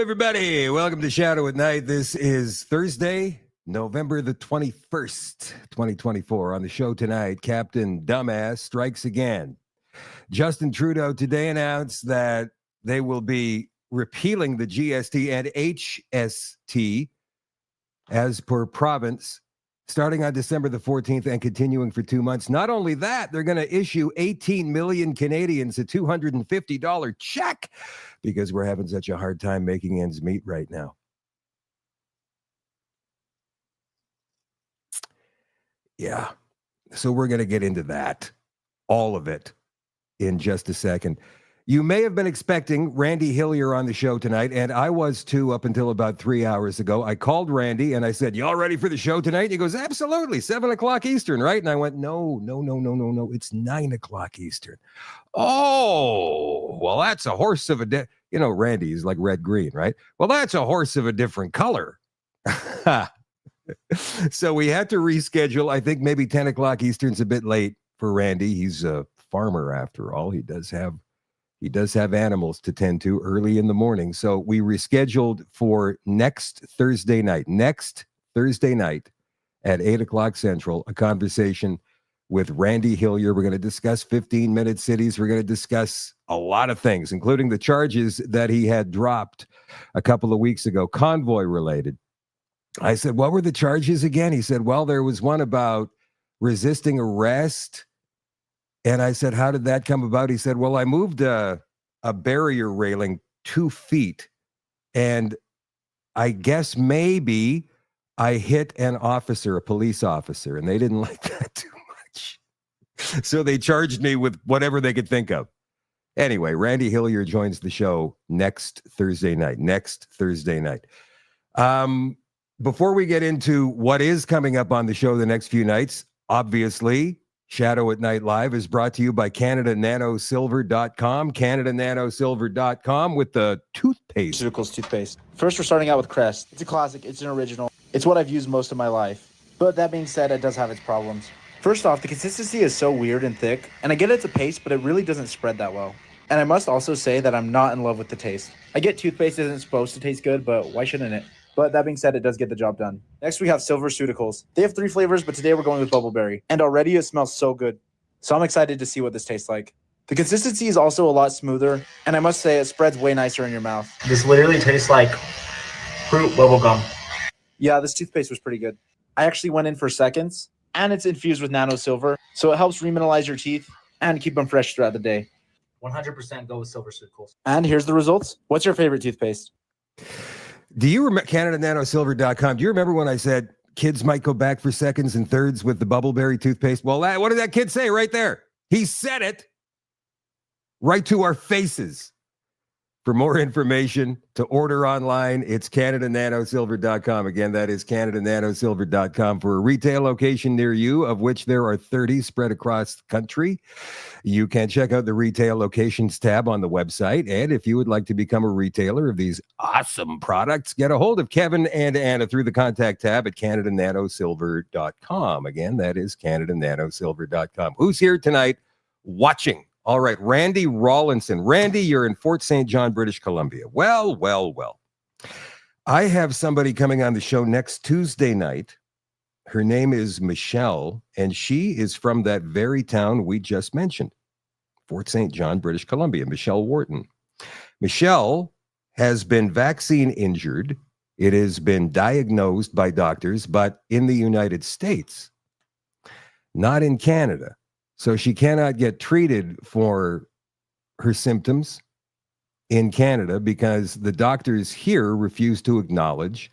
everybody. Welcome to Shadow at Night. This is Thursday, November the 21st, 2024. On the show tonight, Captain Dumbass strikes again. Justin Trudeau today announced that they will be repealing the GST and HST as per province starting on December the 14th and continuing for 2 months. Not only that, they're going to issue 18 million Canadians a $250 check because we're having such a hard time making ends meet right now. Yeah. So we're going to get into that, all of it, in just a second. You may have been expecting Randy Hillier on the show tonight, and I was too up until about 3 hours ago. I called Randy and I said, "Y'all ready for the show tonight?" And he goes, "Absolutely, 7 o'clock Eastern, right?" And I went, No. It's 9 o'clock Eastern. Oh, well, that's a horse of a Randy is like red-green, right? Well, that's a horse of a different color. So we had to reschedule. I think maybe 10 o'clock Eastern's a bit late for Randy. He's a farmer after all. He does have animals to tend to early in the morning. So we rescheduled for next Thursday night at 8 o'clock Central, a conversation with Randy Hillier. We're going to discuss 15-minute cities. We're going to discuss a lot of things, including the charges that he had dropped a couple of weeks ago, convoy related. I said, "What were the charges again?" He said, "Well, there was one about resisting arrest." And I said, "How did that come about?" He said, "Well, I moved a barrier railing 2 feet, and I guess maybe I hit an officer, a police officer, and they didn't like that too much. So they charged me with whatever they could think of." Anyway, Randy Hillier joins the show next Thursday night. Before we get into what is coming up on the show the next few nights, obviously, Shadow at Night Live is brought to you by CanadaNanoSilver.com. CanadaNanoSilver.com with the toothpaste. Pharmaceuticals toothpaste. First, we're starting out with Crest. It's a classic. It's an original. It's what I've used most of my life. But that being said, it does have its problems. First off, the consistency is so weird and thick. And I get it's a paste, but it really doesn't spread that well. And I must also say that I'm not in love with the taste. I get toothpaste isn't supposed to taste good, but why shouldn't it? But that being said, it does get the job done. Next, we have Silverceuticals. They have 3 flavors, but today we're going with Bubbleberry. And already it smells so good. So I'm excited to see what this tastes like. The consistency is also a lot smoother, and I must say it spreads way nicer in your mouth. This literally tastes like fruit bubblegum. Yeah, this toothpaste was pretty good. I actually went in for seconds, and it's infused with nano silver, so it helps remineralize your teeth and keep them fresh throughout the day. 100% go with Silverceuticals. And here's the results. What's your favorite toothpaste? Do you remember CanadaNanoSilver.com? Do you remember when I said kids might go back for seconds and thirds with the Bubbleberry toothpaste? Well, what did that kid say right there? He said it right to our faces. For more information, to order online, it's CanadaNanoSilver.com. Again, that is CanadaNanoSilver.com for a retail location near you, of which there are 30 spread across the country. You can check out the retail locations tab on the website. And if you would like to become a retailer of these awesome products, get a hold of Kevin and Anna through the contact tab at CanadaNanoSilver.com. Again, that is CanadaNanoSilver.com. Who's here tonight watching? All right, Randy Rawlinson. Randy, you're in Fort St. John, British Columbia. Well. I have somebody coming on the show next Tuesday night. Her name is Michelle, and she is from that very town we just mentioned, Fort St. John, British Columbia, Michelle Wharton. Michelle has been vaccine injured. It has been diagnosed by doctors, but in the United States, not in Canada. So she cannot get treated for her symptoms in Canada because the doctors here refuse to acknowledge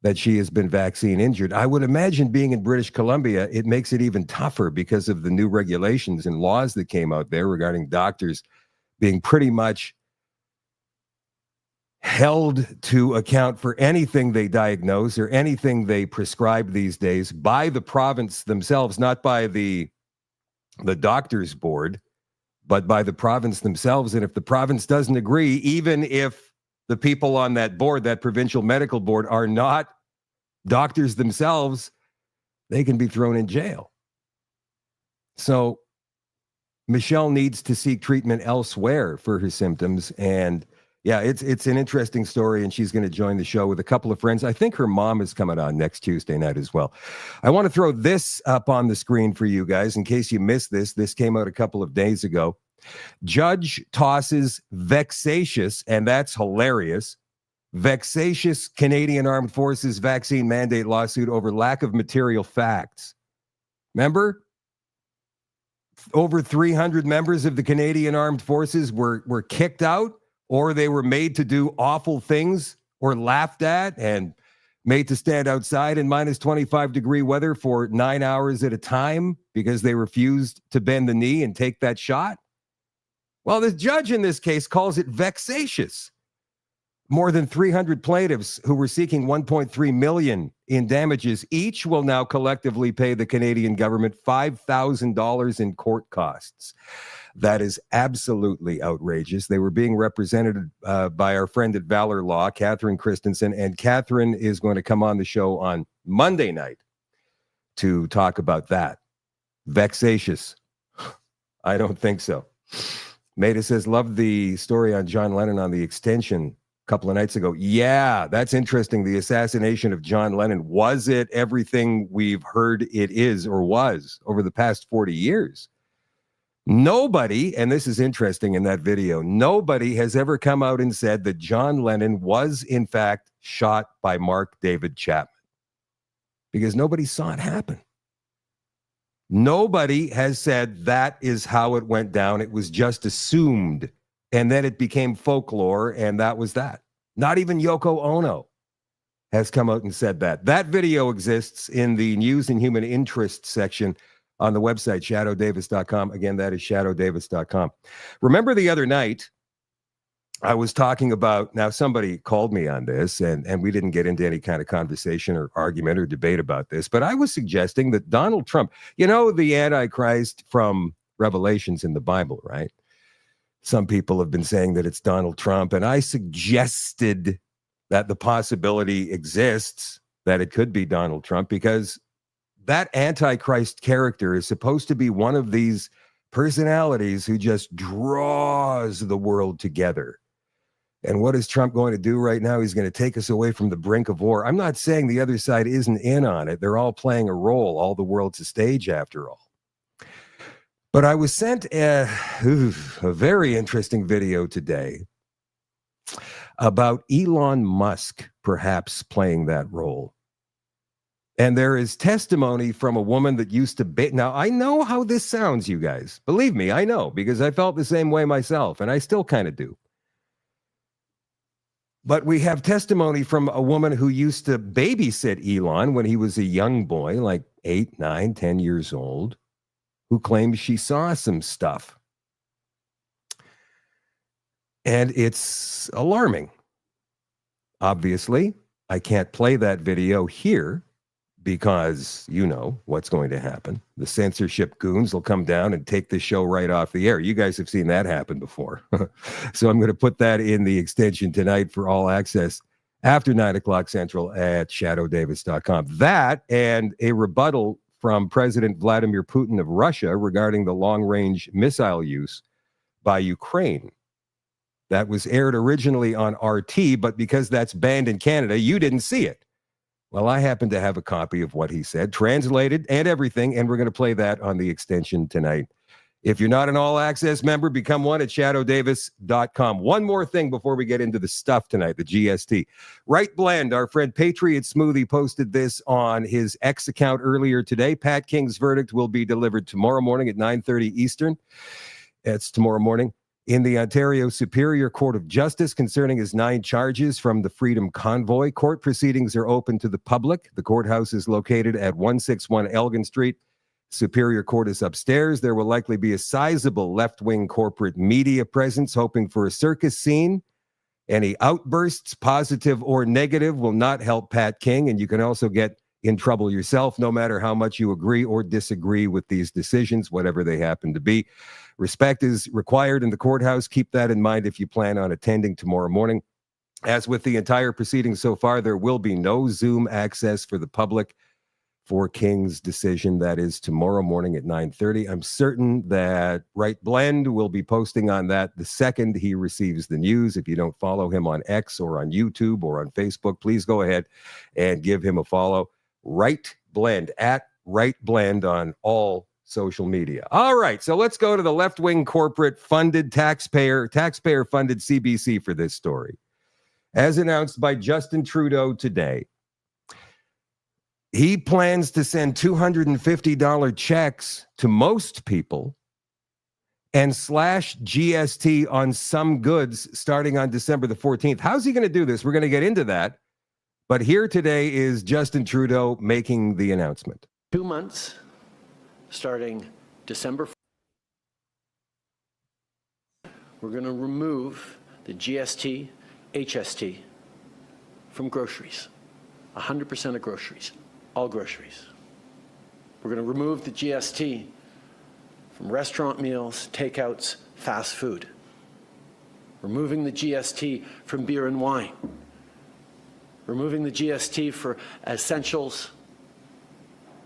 that she has been vaccine injured. I would imagine being in British Columbia, it makes it even tougher because of the new regulations and laws that came out there regarding doctors being pretty much held to account for anything they diagnose or anything they prescribe these days by the province themselves, not by the doctor's board, but by the province themselves. And if the province doesn't agree, even if the people on that board, that provincial medical board, are not doctors themselves, they can be thrown in jail. So Michelle needs to seek treatment elsewhere for her symptoms. And Yeah, it's an interesting story, and she's going to join the show with a couple of friends. I think her mom is coming on next Tuesday night as well. I want to throw this up on the screen for you guys in case you missed this. This came out a couple of days ago. Judge tosses vexatious, and that's hilarious, vexatious Canadian Armed Forces vaccine mandate lawsuit over lack of material facts. Remember? Over 300 members of the Canadian Armed Forces were kicked out, or they were made to do awful things, or laughed at and made to stand outside in minus 25-degree weather for 9 hours at a time because they refused to bend the knee and take that shot. Well, the judge in this case calls it vexatious. More than 300 plaintiffs who were seeking $1.3 million in damages each will now collectively pay the Canadian government $5,000 in court costs. That is absolutely outrageous. They were being represented by our friend at Valor Law, Catherine Christensen, and Catherine is going to come on the show on Monday night to talk about that. Vexatious. I don't think so. Maida says, love the story on John Lennon on the extension a couple of nights ago. Yeah, that's interesting. The assassination of John Lennon. Was it everything we've heard it is or was over the past 40 years? Nobody, and this is interesting in that video, nobody has ever come out and said that John Lennon was, in fact, shot by Mark David Chapman, because nobody saw it happen. Nobody has said that is how it went down. It was just assumed, and then it became folklore, and that was that. Not even Yoko Ono has come out and said that. That video exists in the News and Human Interest section on the website, shadowdavis.com. Again, that is shadowdavis.com. Remember the other night, I was talking about, now somebody called me on this, and we didn't get into any kind of conversation or argument or debate about this, but I was suggesting that Donald Trump, you know, the Antichrist from Revelations in the Bible, right? Some people have been saying that it's Donald Trump, and I suggested that the possibility exists that it could be Donald Trump, because that Antichrist character is supposed to be one of these personalities who just draws the world together. And what is Trump going to do right now? He's going to take us away from the brink of war. I'm not saying the other side isn't in on it. They're all playing a role. All the world's a stage after all. But I was sent a very interesting video today about Elon Musk perhaps playing that role. And there is testimony from a woman that used to be. Now, I know how this sounds, you guys. Believe me, I know, because I felt the same way myself, and I still kind of do. But we have testimony from a woman who used to babysit Elon when he was a young boy, like 8, 9, 10 years old, who claims she saw some stuff. And it's alarming. Obviously, I can't play that video here, because you know what's going to happen. The censorship goons will come down and take the show right off the air. You guys have seen that happen before. So I'm going to put that in the extension tonight for all access after 9 o'clock Central at shadowdavis.com. That and a rebuttal from President Vladimir Putin of Russia regarding the long-range missile use by Ukraine. That was aired originally on RT, but because that's banned in Canada, you didn't see it. Well, I happen to have a copy of what he said, translated and everything, and we're going to play that on the extension tonight. If you're not an all-access member, become one at shadowdavis.com. One more thing before we get into the stuff tonight, the GST. Right Blend, our friend Patriot Smoothie, posted this on his X account earlier today. Pat King's verdict will be delivered tomorrow morning at 9:30 Eastern. It's tomorrow morning. In the Ontario Superior Court of Justice concerning his 9 charges from the Freedom Convoy. Court proceedings are open to the public. The courthouse is located at 161 Elgin Street. Superior Court is upstairs. There will likely be a sizable left-wing corporate media presence hoping for a circus scene. Any outbursts, positive or negative, will not help Pat King, and you can also get in trouble yourself, no matter how much you agree or disagree with these decisions, whatever they happen to be. Respect is required in the courthouse. Keep that in mind if you plan on attending tomorrow morning. As with the entire proceedings so far, there will be no Zoom access for the public for King's decision. That is tomorrow morning at 9:30. I'm certain that Right Blend will be posting on that the second he receives the news. If you don't follow him on X or on YouTube or on Facebook, please go ahead and give him a follow. Right Blend, at Right Blend on all social media. All right, so let's go to the left-wing corporate funded taxpayer funded CBC for this story. As announced by Justin Trudeau today, he plans to send $250 checks to most people and slash GST on some goods starting on December the 14th. How's he going to do this? We're going to get into that. But here today is Justin Trudeau making the announcement. 2 months starting December. We're going to remove the GST, HST from groceries, 100% of groceries. All groceries. We're going to remove the GST from restaurant meals, takeouts, fast food. Removing the GST from beer and wine. Removing the GST for essentials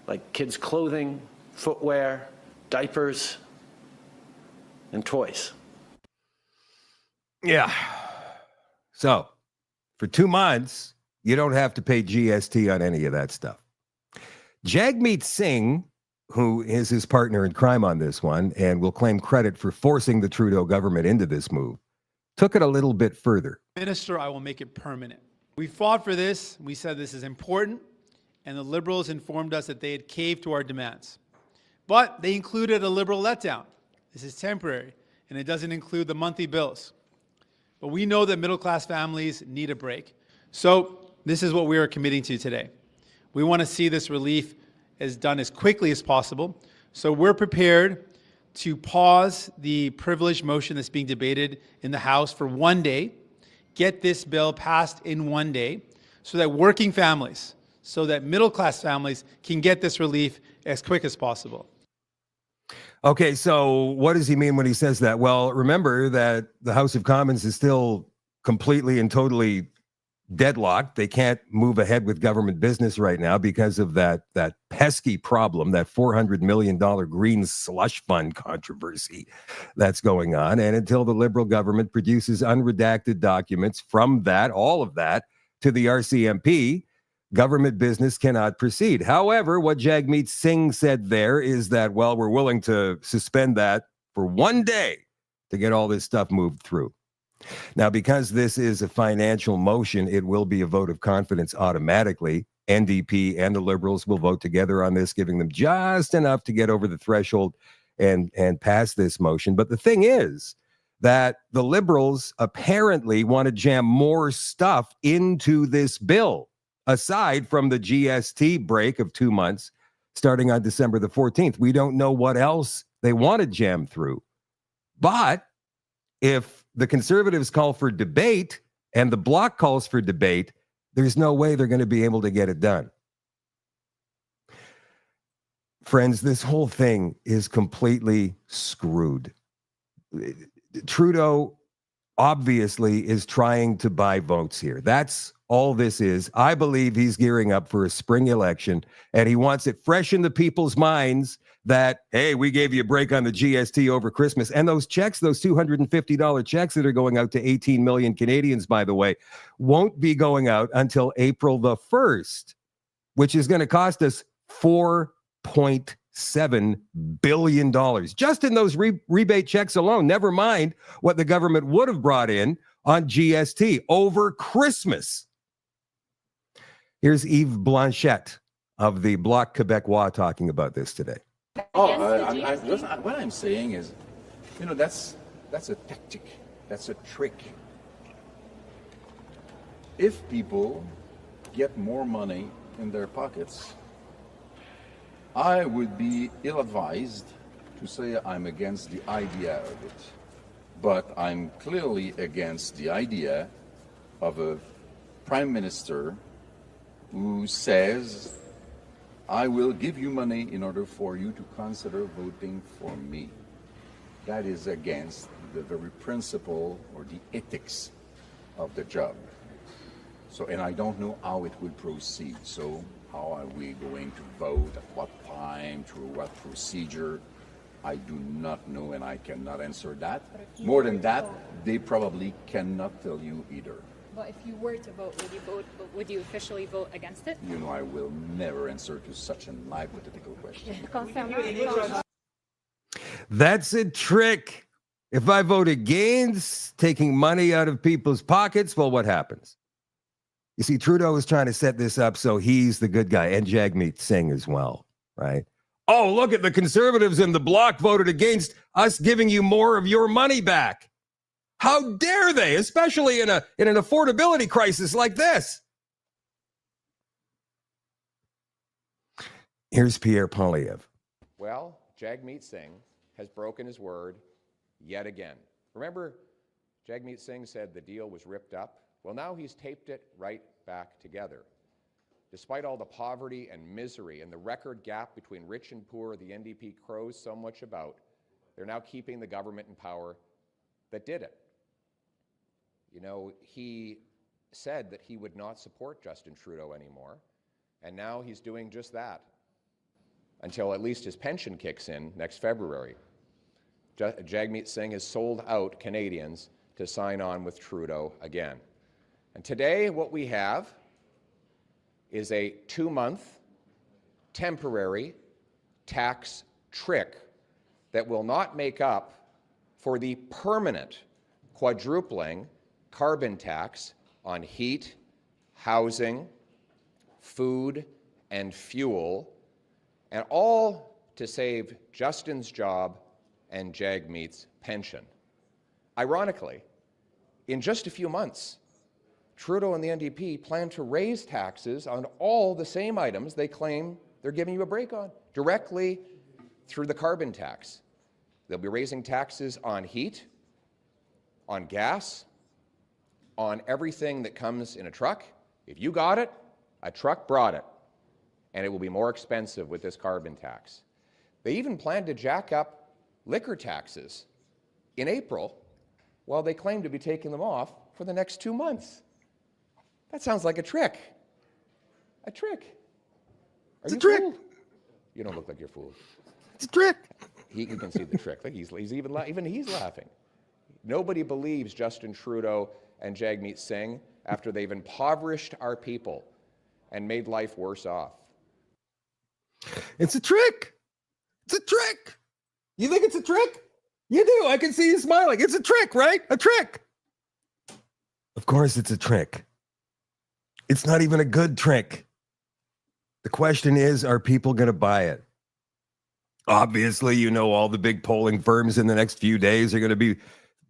like kids' clothing, footwear, diapers, and toys. Yeah. So, for 2 months, you don't have to pay GST on any of that stuff. Jagmeet Singh, who is his partner in crime on this one and will claim credit for forcing the Trudeau government into this move, took it a little bit further. Minister, I will make it permanent. We fought for this. We said this is important, and the Liberals informed us that they had caved to our demands. But they included a Liberal letdown. This is temporary, and it doesn't include the monthly bills. But we know that middle-class families need a break. So this is what we are committing to today. We want to see this relief done as quickly as possible. So we're prepared to pause the privilege motion that's being debated in the House for 1 day, get this bill passed in 1 day, so that working families, so that middle-class families can get this relief as quick as possible. Okay, so what does he mean when he says that? Well, remember that the House of Commons is still completely and totally deadlocked. They can't move ahead with government business right now because of that pesky problem, that $400 million green slush fund controversy that's going on. And until the Liberal government produces unredacted documents from that, all of that, to the RCMP, government business cannot proceed. However, what Jagmeet Singh said there is that, well, we're willing to suspend that for 1 day to get all this stuff moved through. Now, because this is a financial motion, it will be a vote of confidence automatically. NDP and the Liberals will vote together on this, giving them just enough to get over the threshold and pass this motion. But the thing is that the Liberals apparently want to jam more stuff into this bill, aside from the GST break of 2 months starting on December the 14th. We don't know what else they want to jam through. But if the Conservatives call for debate and the Bloc calls for debate, there's no way they're going to be able to get it done. Friends, this whole thing is completely screwed. Trudeau obviously is trying to buy votes here. That's all this is. I believe he's gearing up for a spring election, and he wants it fresh in the people's minds that, hey, we gave you a break on the GST over Christmas. And those checks, those $250 checks that are going out to 18 million Canadians, by the way, won't be going out until April the 1st, which is going to cost us $4.7 billion just in those rebate checks alone. Never mind what the government would have brought in on GST over Christmas. Here's Yves Blanchette of the Bloc Québécois talking about this today. What I'm saying is, that's a tactic. That's a trick. If people get more money in their pockets, I would be ill-advised to say I'm against the idea of it. But I'm clearly against the idea of a prime minister who says, I will give you money in order for you to consider voting for me. That is against the very principle or the ethics of the job. So, and I don't know how it would proceed. So How are we going to vote? At what time? Through what procedure? I do not know, and I cannot answer that. More than that, they probably cannot tell you either. But if you were to vote, would you officially vote against it? You know, I will never answer to such an hypothetical question. That's a trick. If I vote against taking money out of people's pockets, well, what happens? You see, Trudeau is trying to set this up so he's the good guy, and Jagmeet Singh as well, right? Oh, look at the Conservatives and the Bloc voted against us giving you more of your money back. How dare they, especially in an affordability crisis like this? Here's Pierre Poilievre. Well, Jagmeet Singh has broken his word yet again. Remember, Jagmeet Singh said the deal was ripped up? Well, now he's taped it right back together. Despite all the poverty and misery and the record gap between rich and poor the NDP crows so much about, they're now keeping the government in power that did it. You know, he said that he would not support Justin Trudeau anymore, and now he's doing just that until at least his pension kicks in next February. Jagmeet Singh has sold out Canadians to sign on with Trudeau again. And today what we have is a 2-month temporary tax trick that will not make up for the permanent quadrupling carbon tax on heat, housing, food, and fuel, and all to save Justin's job and Jagmeet's pension. Ironically, in just a few months, Trudeau and the NDP plan to raise taxes on all the same items they claim they're giving you a break on, directly through the carbon tax. They'll be raising taxes on heat, on gas, on everything that comes in a truck. If you got it, a truck brought it, and it will be more expensive with this carbon tax. They even plan to jack up liquor taxes in April, while they claim to be taking them off for the next 2 months. That sounds like a trick. A trick. It's a trick. Fooled? You don't look like you're fooled. It's a trick. You can see the trick. Like he's even he's laughing. Nobody believes Justin Trudeau and Jagmeet Singh after they've impoverished our people and made life worse off. It's a trick. It's a trick. You think it's a trick? You do. I can see you smiling. It's a trick, right? A trick. Of course it's a trick. It's not even a good trick. The question is, are people going to buy it? Obviously, you know, all the big polling firms in the next few days are going to be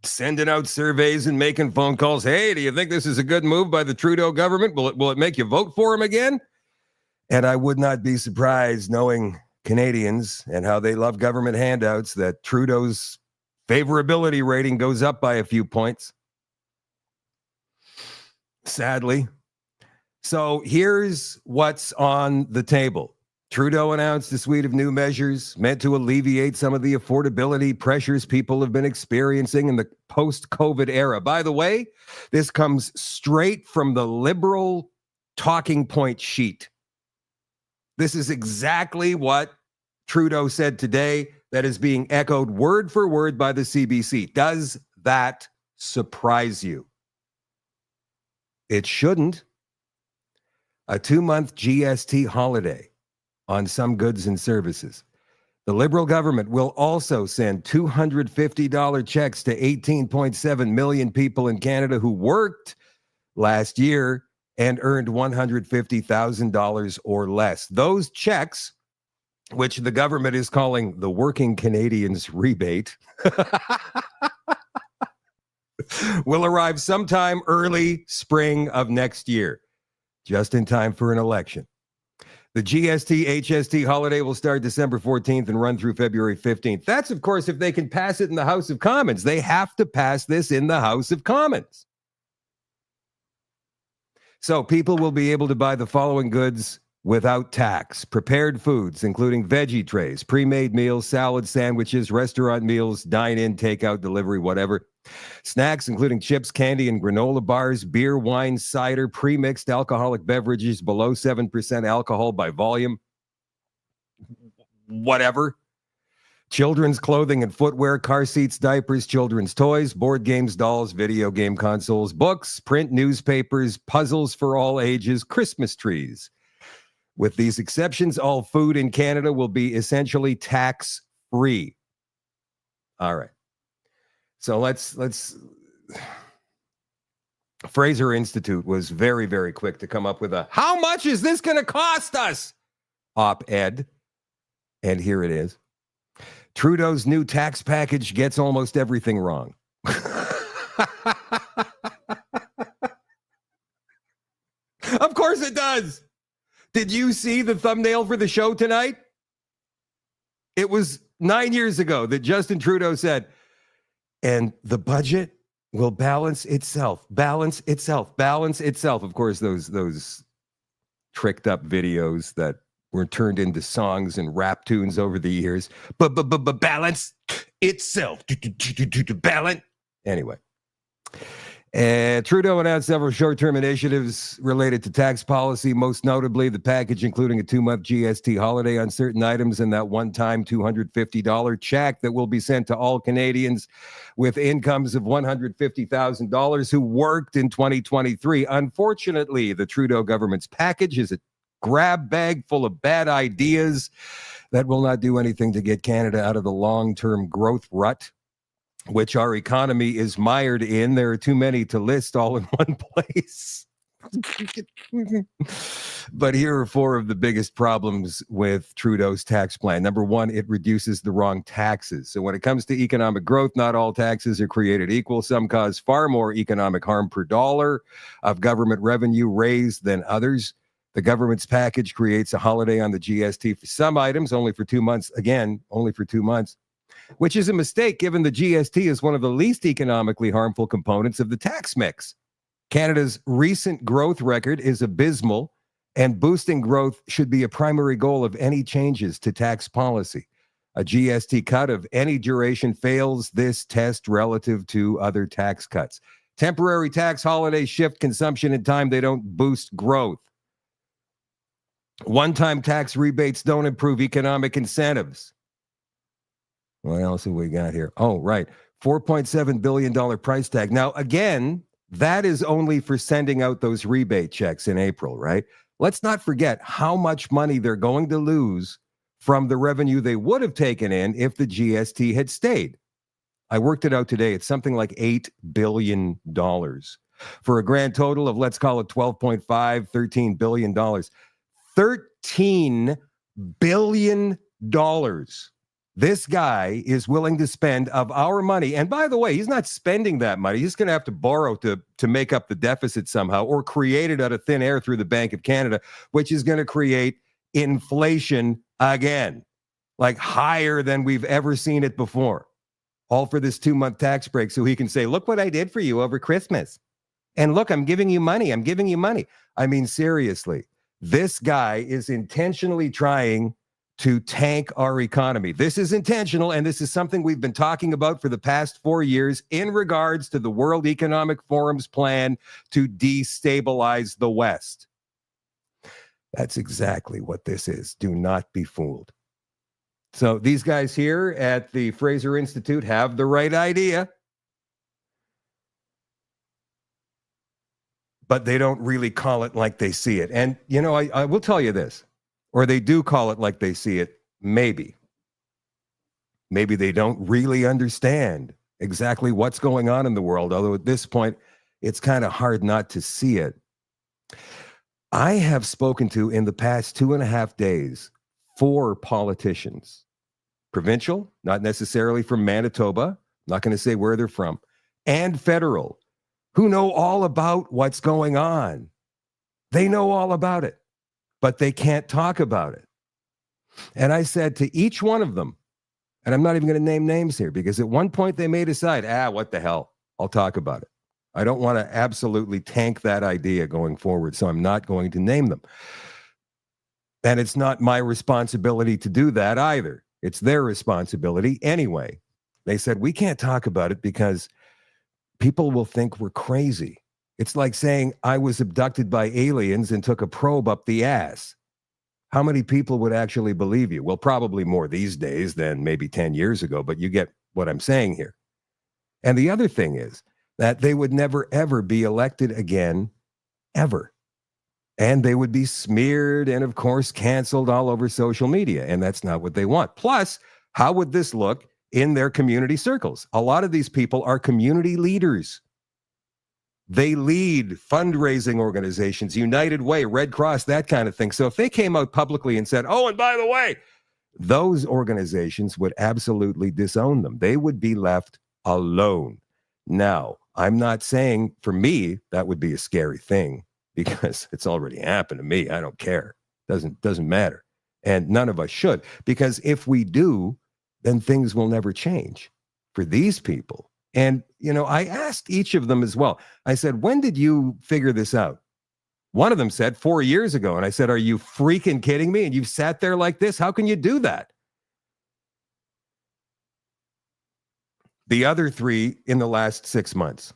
sending out surveys and making phone calls. Hey, do you think this is a good move by the Trudeau government? Will it make you vote for him again? And I would not be surprised, knowing Canadians and how they love government handouts, that Trudeau's favorability rating goes up by a few points. Sadly. So here's what's on the table. Trudeau announced a suite of new measures meant to alleviate some of the affordability pressures people have been experiencing in the post-COVID era. By the way, this comes straight from the Liberal talking point sheet. This is exactly what Trudeau said today that is being echoed word for word by the CBC. Does that surprise you? It shouldn't. A 2-month GST holiday on some goods and services. The Liberal government will also send $250 checks to 18.7 million people in Canada who worked last year and earned $150,000 or less. Those checks, which the government is calling the Working Canadians Rebate, will arrive sometime early spring of next year, just in time for an election. The GST HST holiday will start December 14th and run through February 15th. That's, of course, if they can pass it in the House of Commons. They have to pass this in the House of Commons. So people will be able to buy the following goods without tax. Prepared foods, including veggie trays, pre-made meals, salad sandwiches, restaurant meals, dine-in, takeout, delivery, whatever. Snacks, including chips, candy, and granola bars, beer, wine, cider, pre-mixed alcoholic beverages below 7% alcohol by volume. Whatever. Children's clothing and footwear, car seats, diapers, children's toys, board games, dolls, video game consoles, books, print newspapers, puzzles for all ages, Christmas trees. With these exceptions, all food in Canada will be essentially tax-free. All right. So let's Fraser Institute was very, very quick to come up with a "how much is this going to cost us?" op-ed. And here it is. Trudeau's new tax package gets almost everything wrong. Of course it does. Did you see the thumbnail for the show tonight? It was 9 years ago that Justin Trudeau said, and the budget will balance itself, balance itself, balance itself. Of course, those tricked up videos that were turned into songs and rap tunes over the years. But balance itself. Balance. Anyway. Trudeau announced several short-term initiatives related to tax policy, most notably the package including a 2-month GST holiday on certain items and that one-time $250 check that will be sent to all Canadians with incomes of $150,000 who worked in 2023. Unfortunately, the Trudeau government's package is a grab bag full of bad ideas that will not do anything to get Canada out of the long-term growth rut which our economy is mired in. There are too many to list all in one place. But here are 4 of the biggest problems with Trudeau's tax plan. Number 1, it reduces the wrong taxes. So when it comes to economic growth, not all taxes are created equal. Some cause far more economic harm per dollar of government revenue raised than others. The government's package creates a holiday on the GST for some items, only for 2 months. Again, only for 2 months. Which is a mistake given the GST is one of the least economically harmful components of the tax mix. Canada's recent growth record is abysmal, and boosting growth should be a primary goal of any changes to tax policy. A GST cut of any duration fails this test relative to other tax cuts. Temporary tax holidays shift consumption in time. They don't boost growth. One-time tax rebates don't improve economic incentives. What else have we got here? Oh, right. $4.7 billion price tag. Now, again, that is only for sending out those rebate checks in April, right? Let's not forget how much money they're going to lose from the revenue they would have taken in if the GST had stayed. I worked it out today. It's something like $8 billion for a grand total of, let's call it $13 billion. $13 billion. This guy is willing to spend of our money. And by the way, he's not spending that money. He's going to have to borrow to make up the deficit somehow or create it out of thin air through the Bank of Canada, which is going to create inflation again, like higher than we've ever seen it before. All for this 2-month tax break so he can say, look what I did for you over Christmas. And look, I'm giving you money. I'm giving you money. I mean, seriously, this guy is intentionally trying to tank our economy. This is intentional, and this is something we've been talking about for the past 4 years in regards to the World Economic Forum's plan to destabilize the West. That's exactly what this is. Do not be fooled. So these guys here at the Fraser Institute have the right idea, but they don't really call it like they see it. And, you know, I will tell you this. Or they do call it like they see it, maybe. Maybe they don't really understand exactly what's going on in the world, although at this point, it's kind of hard not to see it. I have spoken to, in the past 2.5 days, 4 politicians. Provincial, not necessarily from Manitoba, not going to say where they're from, and federal, who know all about what's going on. They know all about it, but they can't talk about it. And I said to each one of them, and I'm not even going to name names here, because at one point they may decide, what the hell, I'll talk about it. I don't want to absolutely tank that idea going forward, so I'm not going to name them. And it's not my responsibility to do that either. It's their responsibility anyway. They said, we can't talk about it because people will think we're crazy. It's like saying I was abducted by aliens and took a probe up the ass. How many people would actually believe you? Well, probably more these days than maybe 10 years ago, but you get what I'm saying here. And the other thing is that they would never, ever be elected again, ever. And they would be smeared and, of course, canceled all over social media. And that's not what they want. Plus, how would this look in their community circles? A lot of these people are community leaders. They lead fundraising organizations, United Way, Red Cross, that kind of thing. So if they came out publicly and said, oh, and by the way, those organizations would absolutely disown them. They would be left alone. Now, I'm not saying for me that would be a scary thing because it's already happened to me. I don't care. Doesn't matter. And none of us should, because if we do, then things will never change for these people. And, you know, I asked each of them as well. I said, when did you figure this out? One of them said 4 years ago. And I said, are you freaking kidding me? And you've sat there like this? How can you do that? The other three in the last 6 months.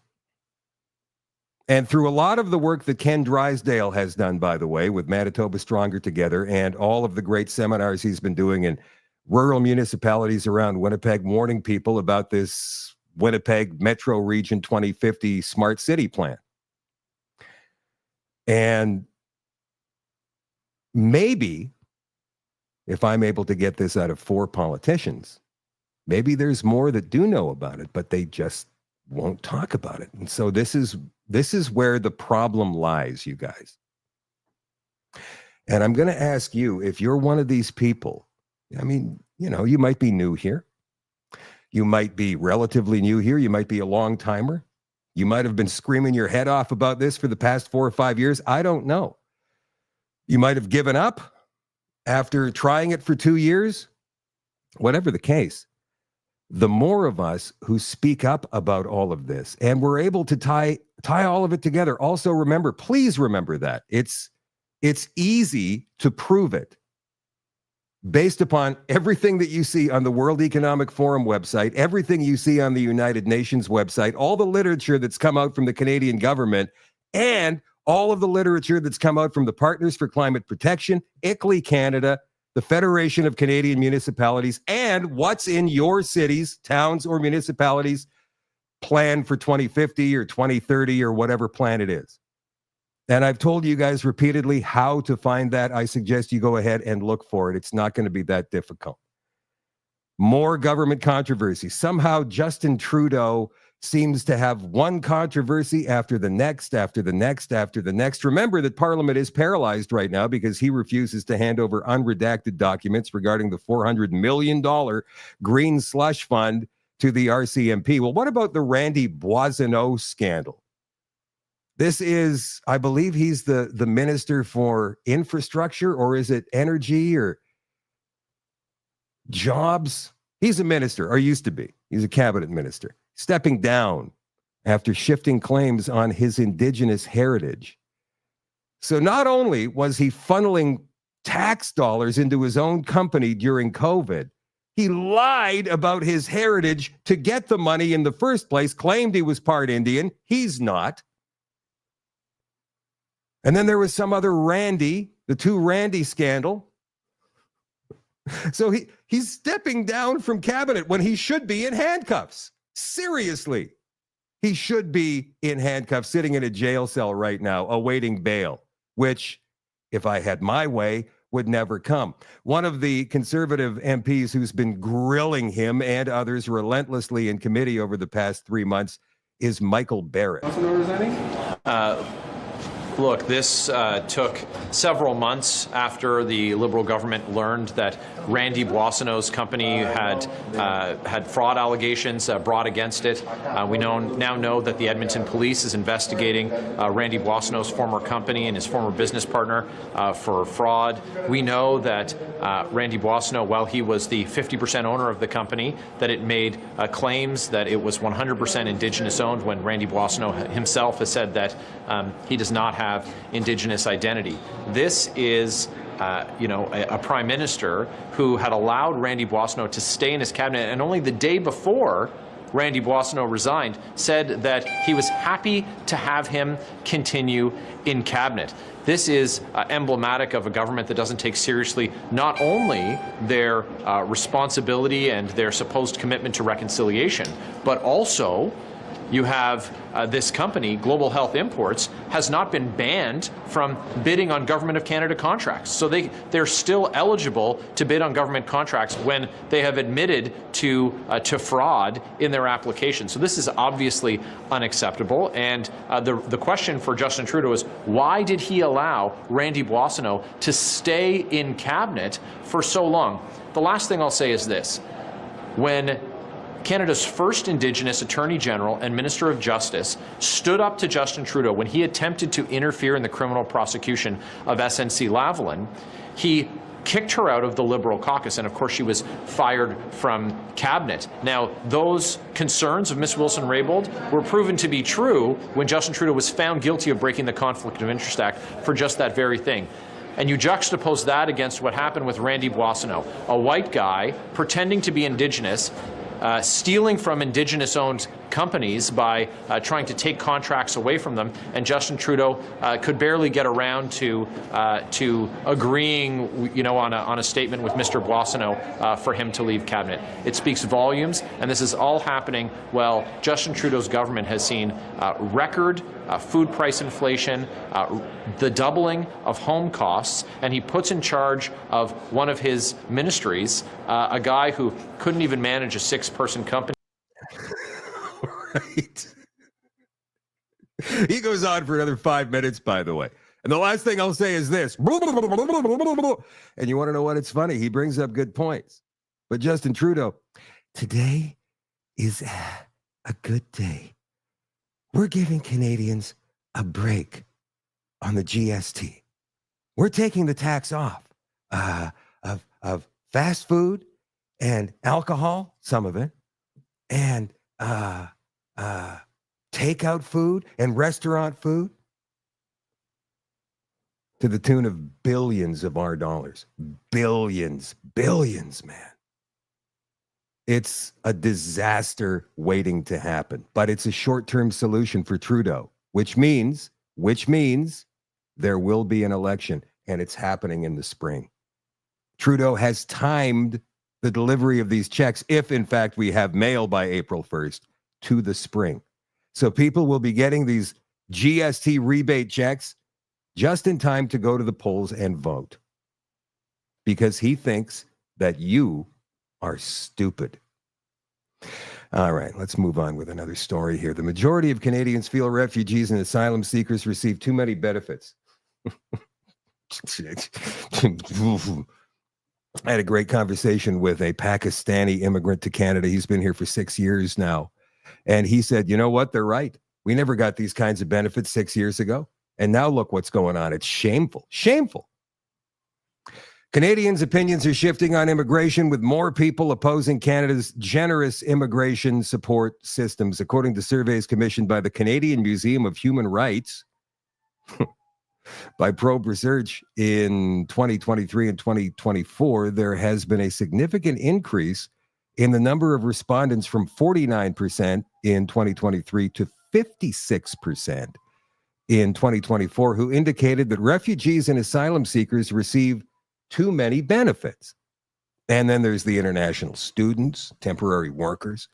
And through a lot of the work that Ken Drysdale has done, by the way, with Manitoba Stronger Together and all of the great seminars he's been doing in rural municipalities around Winnipeg, warning people about this Winnipeg Metro Region 2050 Smart City Plan. And maybe, if I'm able to get this out of 4 politicians, maybe there's more that do know about it, but they just won't talk about it. And so this is where the problem lies, you guys. And I'm going to ask you, if you're one of these people, I mean, you know, you might be new here. You might be relatively new here. You might be a long timer. You might have been screaming your head off about this for the past 4 or 5 years. I don't know. You might have given up after trying it for 2 years. Whatever the case, the more of us who speak up about all of this and we're able to tie all of it together. Also remember, please remember that it's easy to prove it based upon everything that you see on the World Economic Forum website, everything you see on the United Nations website, all the literature that's come out from the Canadian government, and all of the literature that's come out from the Partners for Climate Protection, ICLEI Canada, the Federation of Canadian Municipalities, and what's in your cities, towns, or municipalities plan for 2050 or 2030 or whatever plan it is. And I've told you guys repeatedly how to find that. I suggest you go ahead and look for it. It's not going to be that difficult. More government controversy. Somehow Justin Trudeau seems to have one controversy after the next, after the next, after the next. Remember that Parliament is paralyzed right now because he refuses to hand over unredacted documents regarding the $400 million green slush fund to the RCMP. Well, what about the Randy Boissonneau scandal? This is, I believe he's the Minister for Infrastructure, or is it Energy or Jobs? He's a minister, or used to be. He's a cabinet minister, stepping down after shifting claims on his Indigenous heritage. So not only was he funneling tax dollars into his own company during COVID, he lied about his heritage to get the money in the first place, claimed he was part Indian. He's not. And then there was some other Randy, the 2 Randy scandal. So he's stepping down from cabinet when he should be in handcuffs. Seriously. He should be in handcuffs, sitting in a jail cell right now, awaiting bail, which, if I had my way, would never come. One of the Conservative MPs who's been grilling him and others relentlessly in committee over the past 3 months is Michael Barrett. Look, this took several months after the Liberal government learned that Randy Boissonneau's company had fraud allegations brought against it. We now know that the Edmonton Police is investigating Randy Boissonneau's former company and his former business partner for fraud. We know that Randy Boissonneau, while he was the 50% owner of the company, that it made claims that it was 100% Indigenous owned, when Randy Boissonneau himself has said that he does not have Indigenous identity. This is a prime minister who had allowed Randy Boissonnault to stay in his cabinet, and only the day before Randy Boissonnault resigned, said that he was happy to have him continue in cabinet. This is emblematic of a government that doesn't take seriously not only their responsibility and their supposed commitment to reconciliation, but also you have this company, Global Health Imports, has not been banned from bidding on Government of Canada contracts. So they're still eligible to bid on government contracts when they have admitted to fraud in their application. So this is obviously unacceptable. And the question for Justin Trudeau is, why did he allow Randy Boissonnault to stay in cabinet for so long? The last thing I'll say is this. When Canada's first Indigenous Attorney General and Minister of Justice stood up to Justin Trudeau when he attempted to interfere in the criminal prosecution of SNC Lavalin, he kicked her out of the Liberal caucus, and of course she was fired from cabinet. Now, those concerns of Ms. Wilson-Raybould were proven to be true when Justin Trudeau was found guilty of breaking the Conflict of Interest Act for just that very thing. And you juxtapose that against what happened with Randy Boissonnault, a white guy pretending to be Indigenous, stealing from Indigenous-owned companies by trying to take contracts away from them, and Justin Trudeau could barely get around to agreeing, on a statement with Mr. Boissonnault for him to leave cabinet. It speaks volumes, and this is all happening while Justin Trudeau's government has seen record food price inflation, the doubling of home costs, and he puts in charge of one of his ministries a guy who couldn't even manage a 6-person company. Right. He goes on for another 5 minutes, by the way. And the last thing I'll say is this. And you want to know what? It's funny. He brings up good points. But Justin Trudeau, today is a good day. We're giving Canadians a break on the GST. We're taking the tax off of fast food and alcohol, some of it, and takeout food and restaurant food to the tune of billions of our dollars. Billions, man. It's a disaster waiting to happen, but it's a short-term solution for Trudeau, which means there will be an election, and it's happening in the spring. Trudeau has timed the delivery of these checks, if in fact we have mail by April 1st, to the spring. So people will be getting these GST rebate checks just in time to go to the polls and vote, because he thinks that you are stupid. All right, let's move on with another story here. The majority of Canadians feel refugees and asylum seekers receive too many benefits. I had a great conversation with a Pakistani immigrant to Canada. He's been here for 6 years now. And he said, you know what? They're right. We never got these kinds of benefits 6 years ago. And now look what's going on. It's shameful. Shameful. Canadians' opinions are shifting on immigration, with more people opposing Canada's generous immigration support systems, according to surveys commissioned by the Canadian Museum of Human Rights by Probe Research in 2023 and 2024. There has been a significant increase in the number of respondents from 49% in 2023 to 56% in 2024 who indicated that refugees and asylum seekers receive too many benefits. And then there's the international students, temporary workers.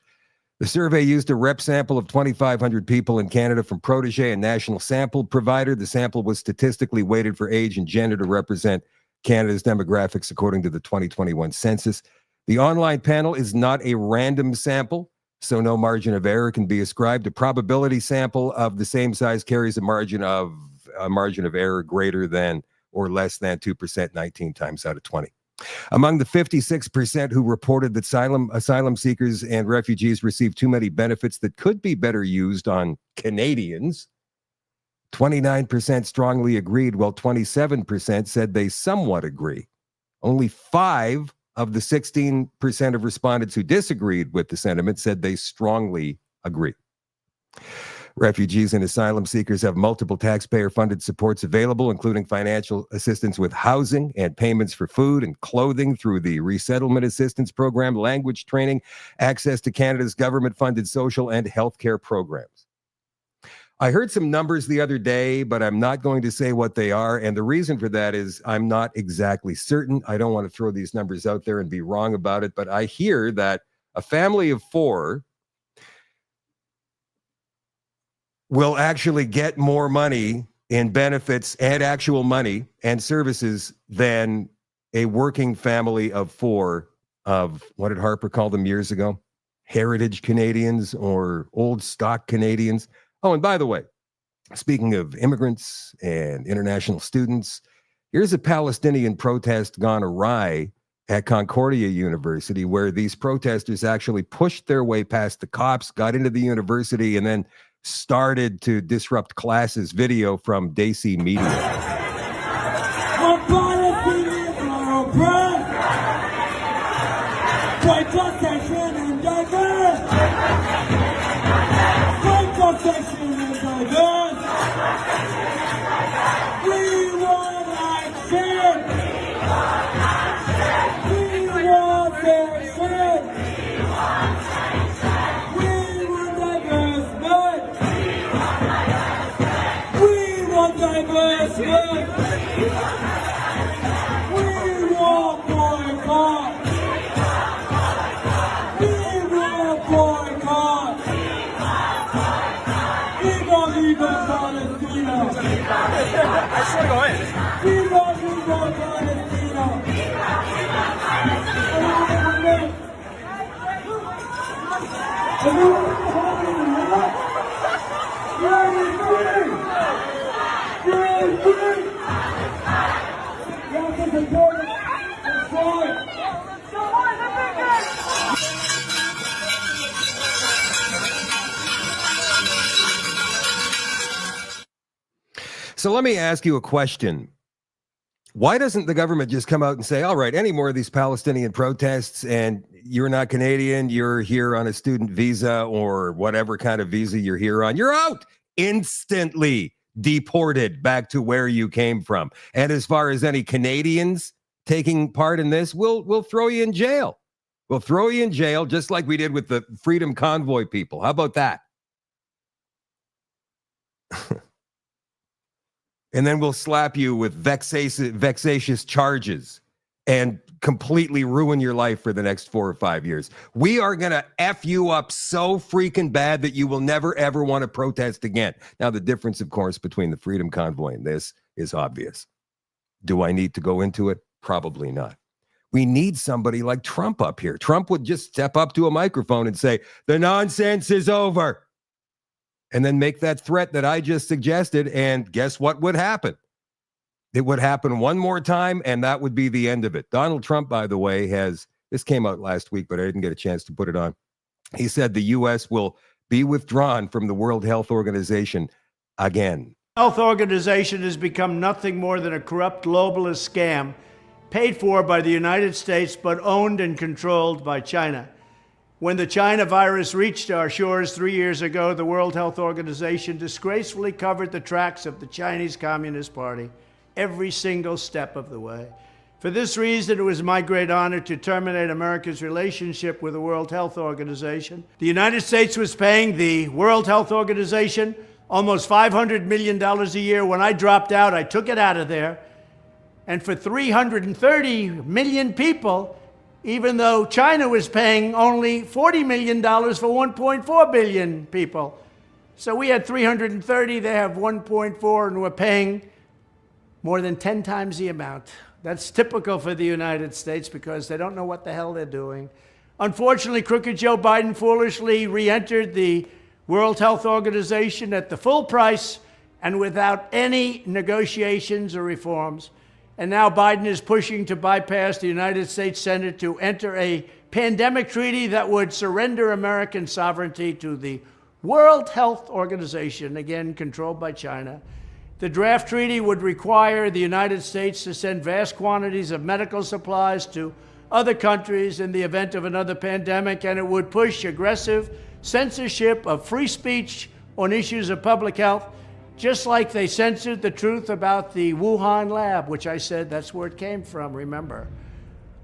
The survey used a rep sample of 2,500 people in Canada from Protégé, a national sample provider. The sample was statistically weighted for age and gender to represent Canada's demographics according to the 2021 census. The online panel is not a random sample, so no margin of error can be ascribed. A probability sample of the same size carries a margin of error greater than or less than 2%, 19 times out of 20. Among the 56% who reported that asylum seekers and refugees receive too many benefits that could be better used on Canadians, 29% strongly agreed, while 27% said they somewhat agree. Only 5 of the 16% of respondents who disagreed with the sentiment said they strongly agree. Refugees and asylum seekers have multiple taxpayer-funded supports available, including financial assistance with housing and payments for food and clothing through the Resettlement Assistance Program, language training, access to Canada's government-funded social and healthcare programs. I heard some numbers the other day, but I'm not going to say what they are. And the reason for that is I'm not exactly certain. I don't want to throw these numbers out there and be wrong about it, but I hear that a family of 4 will actually get more money in benefits and actual money and services than a working family of 4 of, what did Harper call them years ago? Heritage Canadians or old stock Canadians. Oh, and by the way, speaking of immigrants and international students, here's a Palestinian protest gone awry at Concordia University, where these protesters actually pushed their way past the cops, got into the university, and then started to disrupt classes. Video from Daisy Media. So let me ask you a question. Why doesn't the government just come out and say, all right, any more of these Palestinian protests and you're not Canadian, you're here on a student visa or whatever kind of visa you're here on, you're out, instantly deported back to where you came from. And as far as any Canadians taking part in this, we'll throw you in jail. We'll throw you in jail just like we did with the Freedom Convoy people. How about that? And then we'll slap you with vexatious charges and completely ruin your life for the next 4 or 5 years. We are going to F you up so freaking bad that you will never, ever want to protest again. Now, the difference, of course, between the Freedom Convoy and this is obvious. Do I need to go into it? Probably not. We need somebody like Trump up here. Trump would just step up to a microphone and say, the nonsense is over. And then make that threat that I just suggested, and guess what would happen? It would happen one more time, and that would be the end of it. Donald Trump, by the way, this came out last week, but I didn't get a chance to put it on. He said the U.S. will be withdrawn from the World Health Organization again. Health Organization has become nothing more than a corrupt globalist scam paid for by the United States, but owned and controlled by China. When the China virus reached our shores 3 years ago, the World Health Organization disgracefully covered the tracks of the Chinese Communist Party every single step of the way. For this reason, it was my great honor to terminate America's relationship with the World Health Organization. The United States was paying the World Health Organization almost $500 million a year. When I dropped out, I took it out of there. And for 330 million people, even though China was paying only $40 million for 1.4 billion people. So we had 330, they have 1.4, and we're paying more than 10 times the amount. That's typical for the United States because they don't know what the hell they're doing. Unfortunately, crooked Joe Biden foolishly re-entered the World Health Organization at the full price and without any negotiations or reforms. And now Biden is pushing to bypass the United States Senate to enter a pandemic treaty that would surrender American sovereignty to the World Health Organization, again controlled by China. The draft treaty would require the United States to send vast quantities of medical supplies to other countries in the event of another pandemic, and it would push aggressive censorship of free speech, on issues of public health, just like they censored the truth about the Wuhan lab, which I said that's where it came from, remember.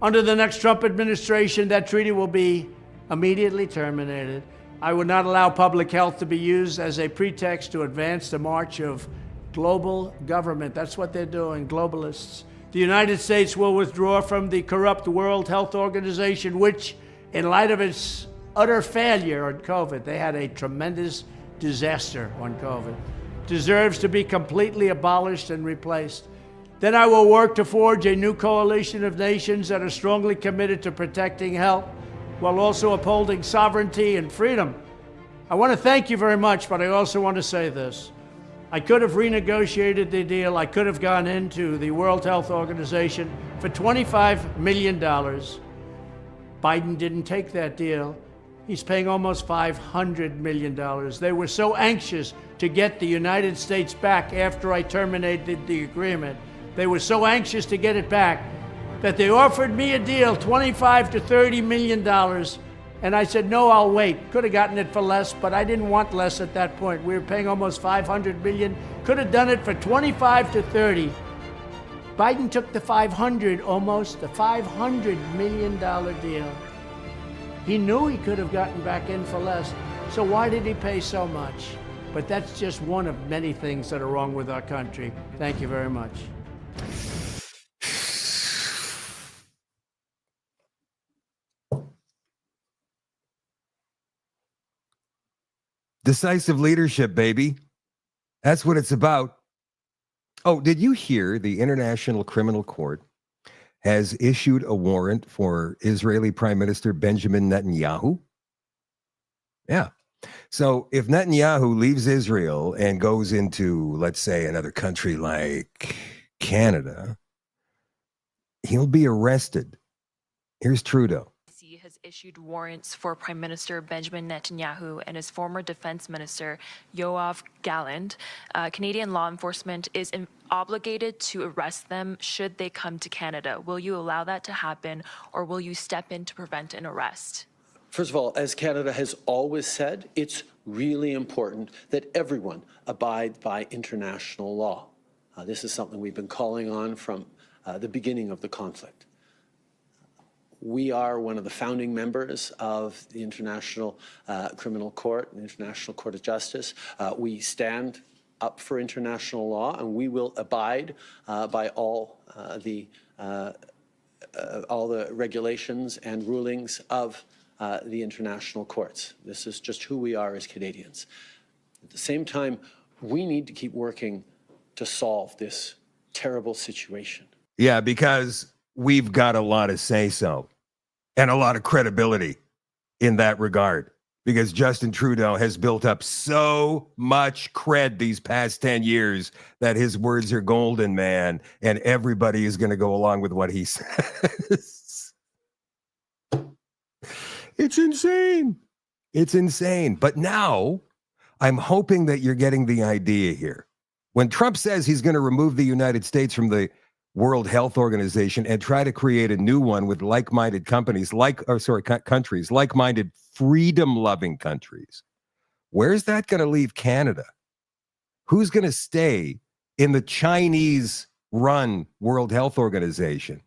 Under the next Trump administration, that treaty will be immediately terminated. I would not allow public health to be used as a pretext to advance the march of global government. That's what they're doing, globalists. The United States will withdraw from the corrupt World Health Organization, which, in light of its utter failure on COVID, they had a tremendous disaster on COVID, deserves to be completely abolished and replaced. Then I will work to forge a new coalition of nations that are strongly committed to protecting health while also upholding sovereignty and freedom. I want to thank you very much, but I also want to say this. I could have renegotiated the deal. I could have gone into the World Health Organization for $25 million. Biden didn't take that deal. He's paying almost $500 million. They were so anxious to get the United States back after I terminated the agreement. They were so anxious to get it back that they offered me a deal, $25 to $30 million. And I said, no, I'll wait. Could have gotten it for less, but I didn't want less at that point. We were paying almost $500 million. Could have done it for $25 to $30. Biden took the almost the $500 million deal. He knew he could have gotten back in for less. So why did he pay so much? But that's just one of many things that are wrong with our country. Thank you very much. Decisive leadership, baby. That's what it's about. Oh, did you hear the International Criminal Court has issued a warrant for Israeli Prime Minister Benjamin Netanyahu? Yeah. So if Netanyahu leaves Israel and goes into, let's say, another country like Canada, he'll be arrested. Here's Trudeau. Has issued warrants for Prime Minister Benjamin Netanyahu and his former Defense Minister Yoav Gallant. Canadian law enforcement is obligated to arrest them should they come to Canada. Will you allow that to happen, or will you step in to prevent an arrest? First of all, as Canada has always said, it's really important that everyone abide by international law. This is something we've been calling on from the beginning of the conflict. We are one of the founding members of the International Criminal Court, the International Court of Justice. We stand up for international law, and we will abide by all the regulations and rulings of the international courts. This is just who we are as Canadians. At the same time, we need to keep working to solve this terrible situation. Yeah, because we've got a lot of say-so and a lot of credibility in that regard, because Justin Trudeau has built up so much cred these past 10 years that his words are golden, man, and everybody is going to go along with what he says. It's insane. It's insane. But now I'm hoping that you're getting the idea here. When Trump says he's going to remove the United States from the World Health Organization and try to create a new one with like-minded countries, like-minded freedom-loving countries, where's that going to leave Canada? Who's going to stay in the Chinese-run World Health Organization?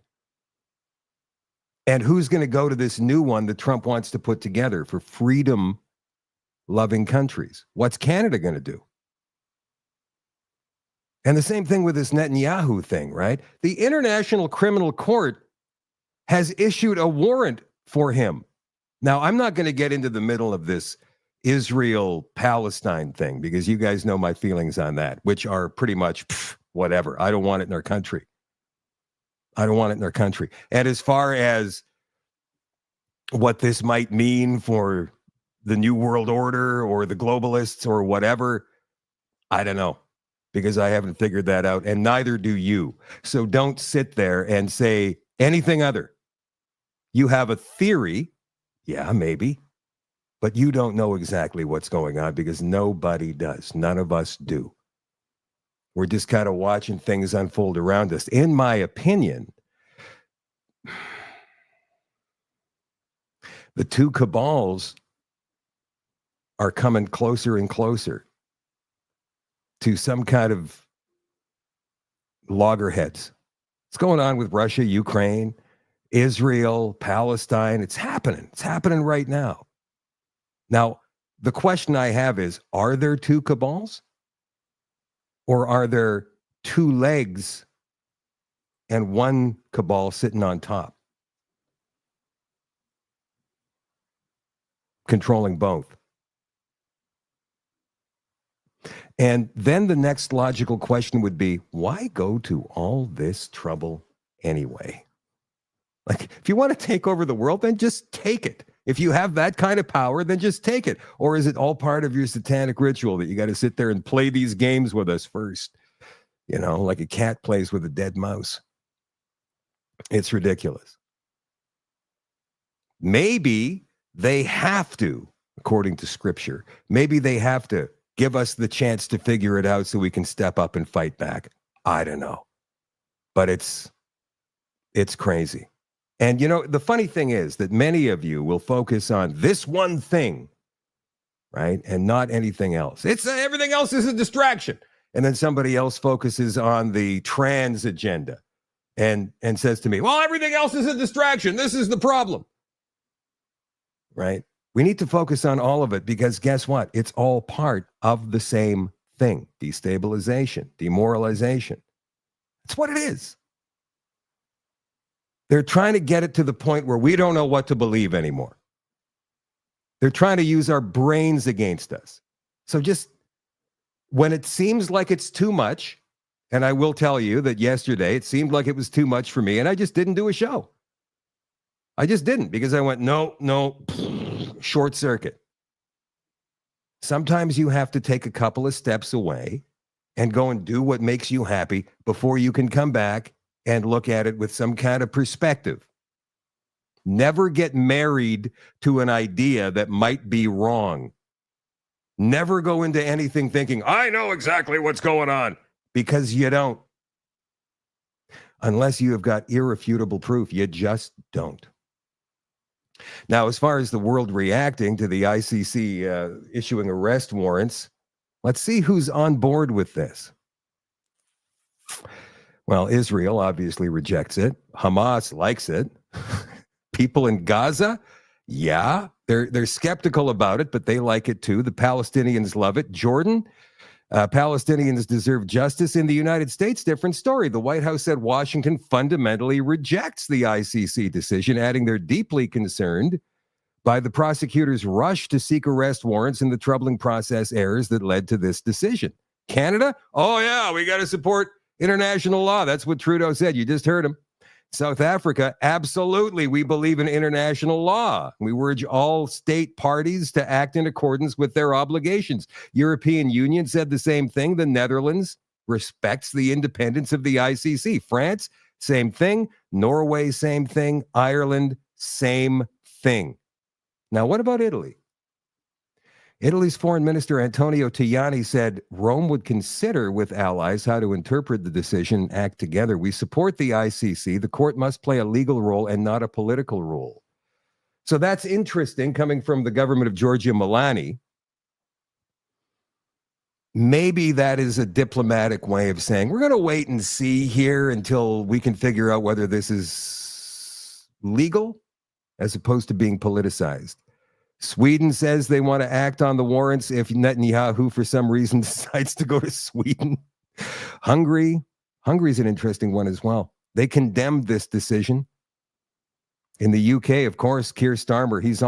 And who's going to go to this new one that Trump wants to put together for freedom-loving countries? What's Canada going to do? And the same thing with this Netanyahu thing, right? The International Criminal Court has issued a warrant for him. Now, I'm not going to get into the middle of this Israel-Palestine thing, because you guys know my feelings on that, which are pretty much whatever. I don't want it in our country. I don't want it in our country. And as far as what this might mean for the New World Order or the globalists or whatever, I don't know, because I haven't figured that out, and neither do you. So don't sit there and say anything other. You have a theory, yeah, maybe, but you don't know exactly what's going on, because nobody does. None of us do. We're just kind of watching things unfold around us. In my opinion, the two cabals are coming closer and closer. to some kind of loggerheads. What's going on with Russia, Ukraine, Israel, Palestine? It's happening. It's happening right now. Now, the question I have is, are there two cabals? Or are there two legs and one cabal sitting on top, controlling both? And then the next logical question would be, why go to all this trouble anyway? Like, if you want to take over the world, then just take it. If you have that kind of power, then just take it. Or is it all part of your satanic ritual that you got to sit there and play these games with us first? You know, like a cat plays with a dead mouse. It's ridiculous. Maybe they have to, according to scripture, maybe they have to give us the chance to figure it out so we can step up and fight back. I don't know. But it's crazy. And, you know, the funny thing is that many of you will focus on this one thing, right? And not anything else. It's everything else is a distraction. And then somebody else focuses on the trans agenda and says to me, well, everything else is a distraction. This is the problem, right? We need to focus on all of it because guess what? It's all part of the same thing. Destabilization, demoralization. That's what it is. They're trying to get it to the point where we don't know what to believe anymore. They're trying to use our brains against us. So just when it seems like it's too much, and I will tell you that yesterday it seemed like it was too much for me, and I just didn't do a show. I just didn't because I went, no, short circuit. Sometimes you have to take a couple of steps away and go and do what makes you happy before you can come back and look at it with some kind of perspective. Never get married to an idea that might be wrong. Never go into anything thinking, I know exactly what's going on, because you don't. Unless you have got irrefutable proof, you just don't. Now, as far as the world reacting to the ICC issuing arrest warrants, let's see who's on board with this. Well, Israel obviously rejects it. Hamas likes it. People in Gaza, yeah, they're skeptical about it, but they like it too. The Palestinians love it. Jordan, Palestinians deserve justice. In the United States, different story. The White House said Washington fundamentally rejects the ICC decision, adding they're deeply concerned by the prosecutor's rush to seek arrest warrants and the troubling process errors that led to this decision. Canada, oh yeah, we got to support international law. That's what Trudeau said. You just heard him. South Africa, absolutely. We believe in international law. We urge all state parties to act in accordance with their obligations. European Union said the same thing. The Netherlands respects the independence of the ICC. France, same thing. Norway, same thing. Ireland, same thing. Now, what about Italy? Italy's Foreign Minister Antonio Tajani said Rome would consider with allies how to interpret the decision and act together. We support the ICC. The court must play a legal role and not a political role. So that's interesting coming from the government of Giorgia Meloni. Maybe that is a diplomatic way of saying we're going to wait and see here until we can figure out whether this is legal as opposed to being politicized. Sweden says they want to act on the warrants if Netanyahu, for some reason, decides to go to Sweden. Hungary is an interesting one as well. They condemned this decision. In the UK, of course, Keir Starmer, he's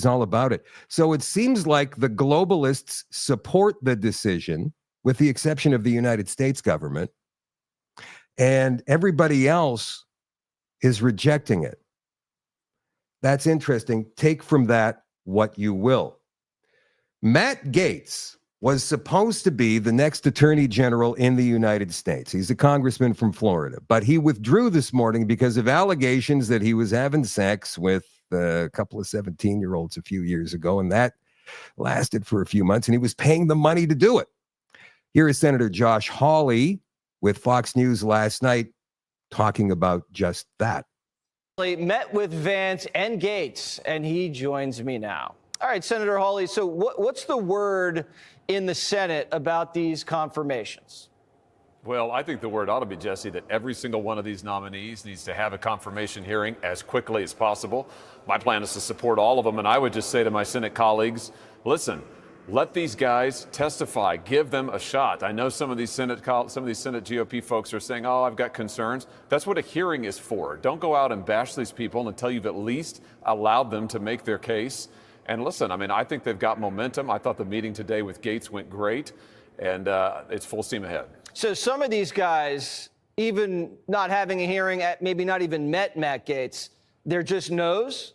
all about it. So it seems like the globalists support the decision, with the exception of the United States government, and everybody else is rejecting it. That's interesting. Take from that what you will. Matt Gaetz was supposed to be the next attorney general in the United States. He's a congressman from Florida, but he withdrew this morning because of allegations that he was having sex with a couple of 17-year-olds a few years ago, and that lasted for a few months, and he was paying the money to do it. Here is Senator Josh Hawley with Fox News last night talking about just that. Met with Vance and Gaetz, and he joins me now. All right, Senator Hawley, so what's the word in the Senate about these confirmations? Well, I think the word ought to be, Jesse, that every single one of these nominees needs to have a confirmation hearing as quickly as possible. My plan is to support all of them, and I would just say to my Senate colleagues, listen, let these guys testify. Give them a shot. I know some of these Senate GOP folks are saying, oh, I've got concerns. That's what a hearing is for. Don't go out and bash these people until you've at least allowed them to make their case. And listen, I mean, I think they've got momentum. I thought the meeting today with Gaetz went great, and it's full steam ahead. So some of these guys, even not having a hearing, maybe not even met Matt Gaetz, they're just no's?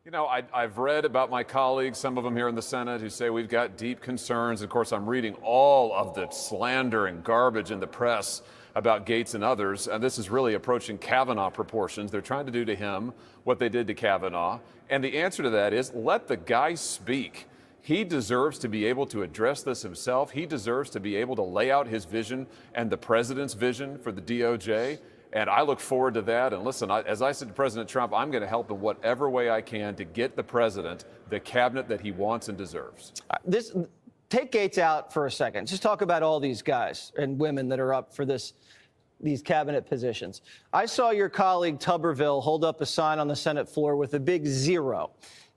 You know, I've read about my colleagues, some of them here in the Senate, who say we've got deep concerns. Of course, I'm reading all of the slander and garbage in the press about Gaetz and others, and this is really approaching Kavanaugh proportions. They're trying to do to him what they did to Kavanaugh. And the answer to that is let the guy speak. He deserves to be able to address this himself. He deserves to be able to lay out his vision and the president's vision for the DOJ. And I look forward to that. And listen, as I said to President Trump, I'm going to help in whatever way I can to get the president the cabinet that he wants and deserves. Take Gaetz out for a second. Just talk about all these guys and women that are up for these cabinet positions. I saw your colleague Tuberville hold up a sign on the Senate floor with a big 0.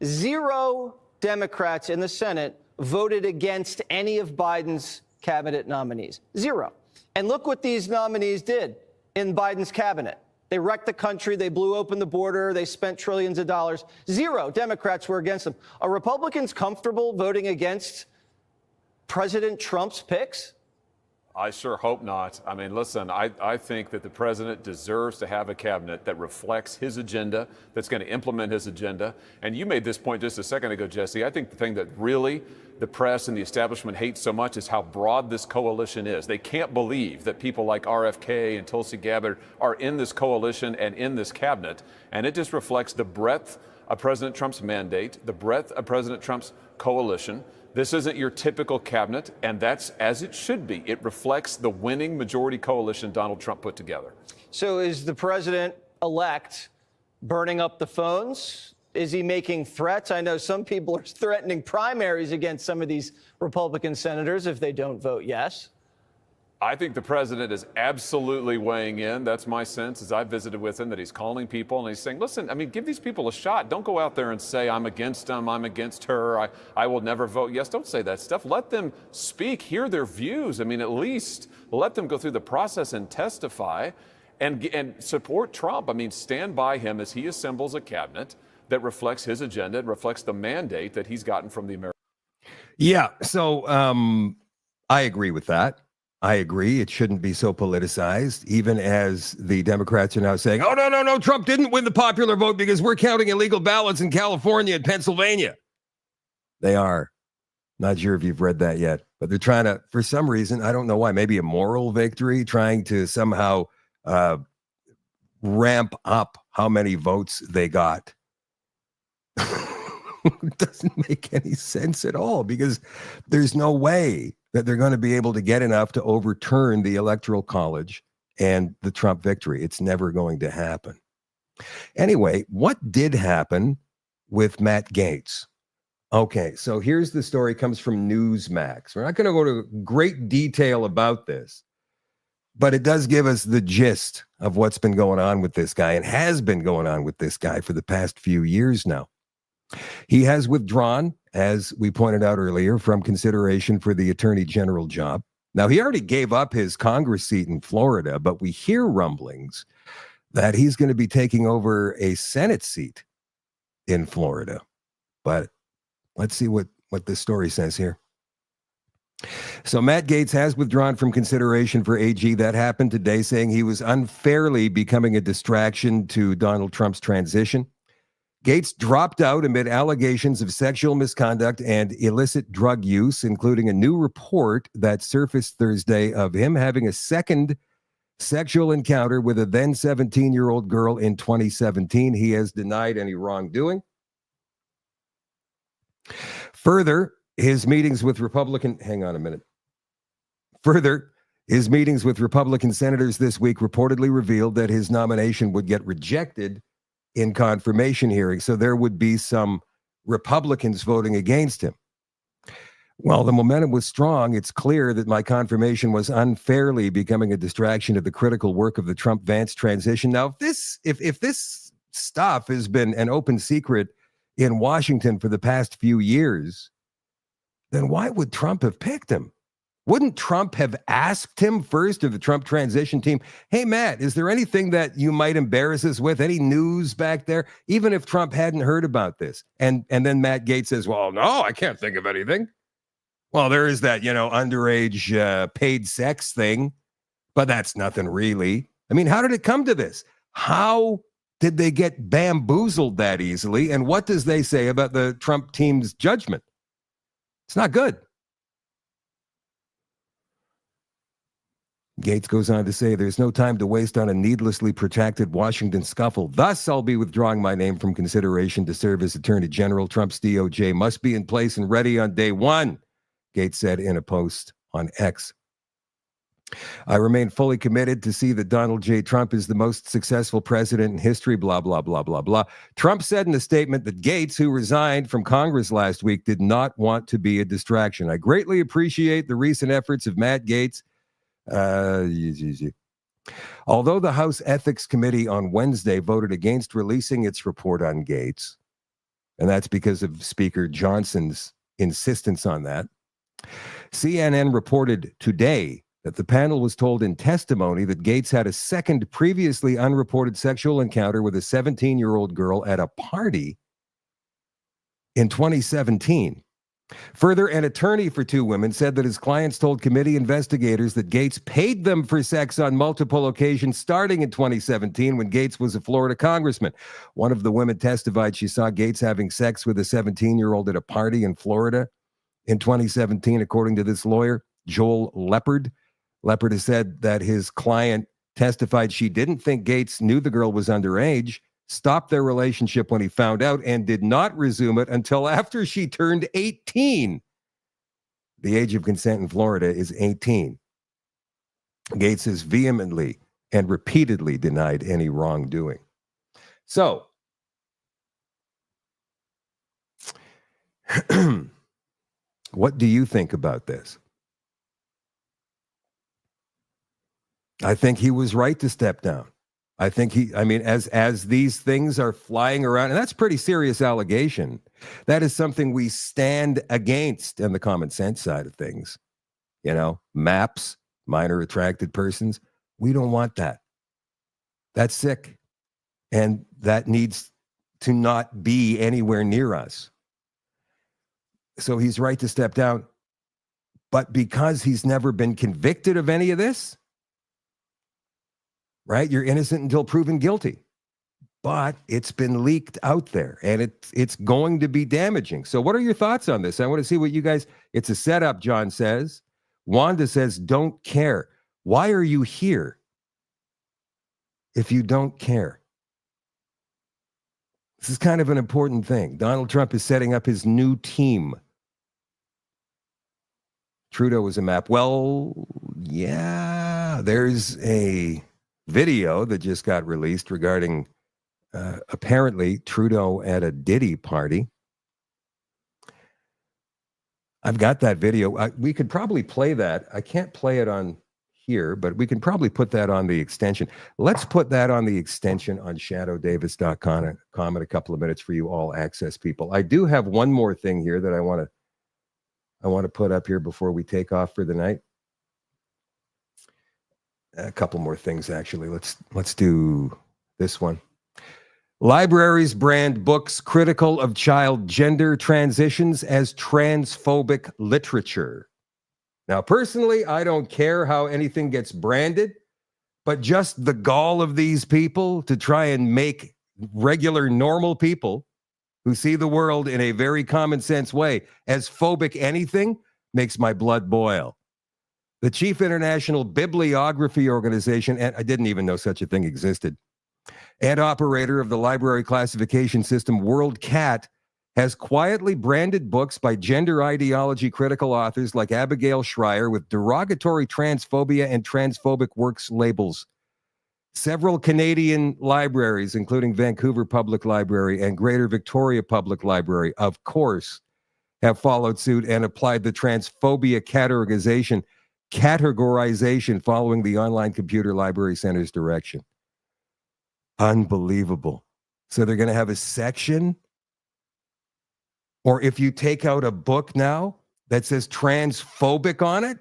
0 Democrats in the Senate voted against any of Biden's cabinet nominees. 0. And look what these nominees did in Biden's cabinet. They wrecked the country. They blew open the border. They spent trillions of dollars. 0 Democrats were against them. Are Republicans comfortable voting against President Trump's picks? I sure hope not. I mean, listen, I think that the president deserves to have a cabinet that reflects his agenda, that's going to implement his agenda. And you made this point just a second ago, Jesse. I think the thing that really the press and the establishment hate so much is how broad this coalition is. They can't believe that people like RFK and Tulsi Gabbard are in this coalition and in this cabinet. And it just reflects the breadth of President Trump's mandate, the breadth of President Trump's coalition. This isn't your typical cabinet, and that's as it should be. It reflects the winning majority coalition Donald Trump put together. So is the president-elect burning up the phones? Is he making threats? I know some people are threatening primaries against some of these Republican senators if they don't vote yes. I think the president is absolutely weighing in. That's my sense as I visited with him, that he's calling people and he's saying, listen, I mean, give these people a shot. Don't go out there and say, I'm against them, I'm against her, I will never vote yes. Don't say that stuff. Let them speak, hear their views. I mean, at least let them go through the process and testify and support Trump. I mean, stand by him as he assembles a cabinet that reflects his agenda and reflects the mandate that he's gotten from the American. Yeah, so I agree with that. I agree. It shouldn't be so politicized, even as the Democrats are now saying, oh, no, Trump didn't win the popular vote because we're counting illegal ballots in California and Pennsylvania. They are. Not sure if you've read that yet, but they're trying to, for some reason, I don't know why, maybe a moral victory, trying to somehow ramp up how many votes they got. It doesn't make any sense at all because there's no way that they're going to be able to get enough to overturn the Electoral College and the Trump victory. It's never going to happen. Anyway, what did happen with Matt Gaetz? Okay, so here's the story. It comes from Newsmax. We're not going to go to great detail about this, but it does give us the gist of what's been going on with this guy and has been going on with this guy for the past few years now. He has withdrawn, as we pointed out earlier, from consideration for the attorney general job. Now, he already gave up his Congress seat in Florida, but we hear rumblings that he's going to be taking over a Senate seat in Florida. But let's see what this story says here. So Matt Gaetz has withdrawn from consideration for AG. That happened today, saying he was unfairly becoming a distraction to Donald Trump's transition. Gaetz dropped out amid allegations of sexual misconduct and illicit drug use, including a new report that surfaced Thursday of him having a second sexual encounter with a then 17-year-old girl in 2017. He has denied any wrongdoing. Further, his meetings with Republican senators this week reportedly revealed that his nomination would get rejected in confirmation hearings. So there would be some Republicans voting against him. Well, the momentum was strong. It's clear that my confirmation was unfairly becoming a distraction of the critical work of the Trump-Vance transition. Now, if this stuff has been an open secret in Washington for the past few years, then why would Trump have picked him? Wouldn't Trump have asked him first, or the Trump transition team, hey, Matt, is there anything that you might embarrass us with? Any news back there? Even if Trump hadn't heard about this. And then Matt Gaetz says, well, no, I can't think of anything. Well, there is that, underage paid sex thing, but that's nothing really. I mean, how did it come to this? How did they get bamboozled that easily? And what does they say about the Trump team's judgment? It's not good. Gaetz goes on to say, there's no time to waste on a needlessly protracted Washington scuffle. Thus, I'll be withdrawing my name from consideration to serve as Attorney General. Trump's DOJ must be in place and ready on day one, Gaetz said in a post on X. I remain fully committed to see that Donald J. Trump is the most successful president in history, blah, blah, blah, blah, blah. Trump said in a statement that Gaetz, who resigned from Congress last week, did not want to be a distraction. I greatly appreciate the recent efforts of Matt Gaetz. Although the House Ethics Committee on Wednesday voted against releasing its report on Gaetz, and that's because of Speaker Johnson's insistence on that, CNN reported today that the panel was told in testimony that Gaetz had a second previously unreported sexual encounter with a 17-year-old girl at a party in 2017. Further, an attorney for two women said that his clients told committee investigators that Gaetz paid them for sex on multiple occasions starting in 2017 when Gaetz was a Florida congressman. One of the women testified she saw Gaetz having sex with a 17-year-old at a party in Florida in 2017, according to this lawyer, Joel Leopard. Leopard has said that his client testified she didn't think Gaetz knew the girl was underage, stopped their relationship when he found out, and did not resume it until after she turned 18. The age of consent in Florida is 18. Gaetz has vehemently and repeatedly denied any wrongdoing. So, what do you think about this? I think he was right to step down. I think as these things are flying around, and that's a pretty serious allegation, that is something we stand against on the common sense side of things. MAPS, minor attracted persons, we don't want that. That's sick. And that needs to not be anywhere near us. So he's right to step down. But because he's never been convicted of any of this, right? You're innocent until proven guilty. But it's been leaked out there, and it's going to be damaging. So what are your thoughts on this? I want to see what you guys... It's a setup, John says. Wanda says, don't care. Why are you here if you don't care? This is kind of an important thing. Donald Trump is setting up his new team. Trudeau was a map. Well, yeah, there's a video that just got released regarding apparently Trudeau at a Diddy party. I've got that video. We could probably play that. I can't play it on here, but we can probably put that on the extension. Let's put that on the extension on shadowdavis.com in a couple of minutes for you all access people. I do have one more thing here that I want to put up here before we take off for the night. A couple more things, actually. Let's do this one. Libraries brand books critical of child gender transitions as transphobic literature. Now, personally, I don't care how anything gets branded, but just the gall of these people to try and make regular, normal people who see the world in a very common sense way as phobic anything makes my blood boil. The chief international bibliography organization, and I didn't even know such a thing existed, and operator of the library classification system WorldCat, has quietly branded books by gender ideology critical authors like Abigail Schreier with derogatory transphobia and transphobic works labels. Several Canadian libraries, including Vancouver Public Library and Greater Victoria Public Library, of course, have followed suit and applied the transphobia categorization following the Online Computer Library Center's direction. Unbelievable. So they're going to have a section, or if you take out a book now that says transphobic on it,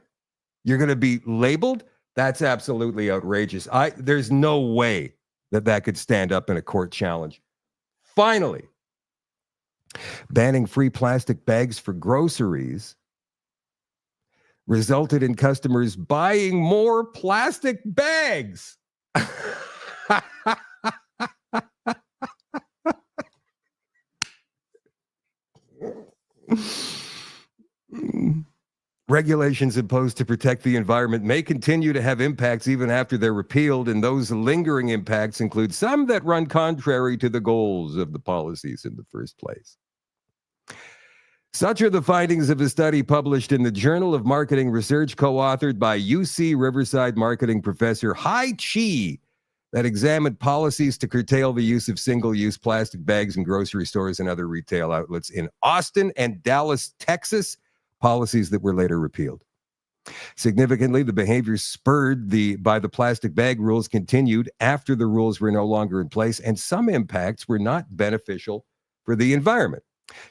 you're going to be labeled? That's absolutely outrageous. There's no way that could stand up in a court challenge. Finally, banning free plastic bags for groceries resulted in customers buying more plastic bags. Regulations imposed to protect the environment may continue to have impacts even after they're repealed, and those lingering impacts include some that run contrary to the goals of the policies in the first place. Such are the findings of a study published in the Journal of Marketing Research, co-authored by UC Riverside marketing professor Hai Chi, that examined policies to curtail the use of single-use plastic bags in grocery stores and other retail outlets in Austin and Dallas, Texas, policies that were later repealed. Significantly, the behavior spurred by the plastic bag rules continued after the rules were no longer in place, and some impacts were not beneficial for the environment.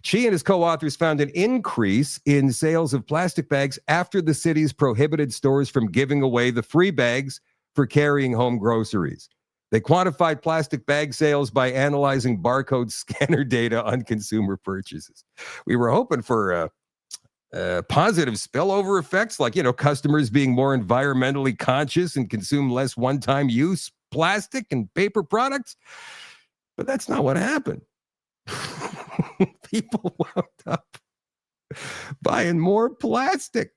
Chi and his co-authors found an increase in sales of plastic bags after the city's prohibited stores from giving away the free bags for carrying home groceries. They quantified plastic bag sales by analyzing barcode scanner data on consumer purchases. We were hoping for positive spillover effects, like, customers being more environmentally conscious and consume less one-time use plastic and paper products. But that's not what happened. People wound up buying more plastic.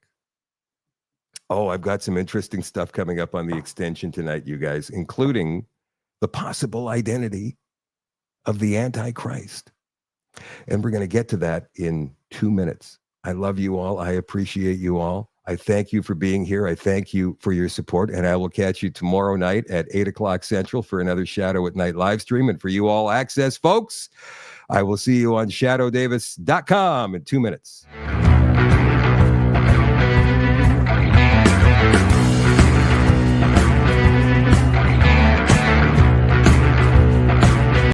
Oh, I've got some interesting stuff coming up on the extension tonight, you guys, including the possible identity of the Antichrist. And we're going to get to that in 2 minutes. I love you all. I appreciate you all. I thank you for being here. I thank you for your support. And I will catch you tomorrow night at 8 o'clock Central for another Shadow at Night live stream. And for you all access folks, I will see you on shadowdavis.com in 2 minutes.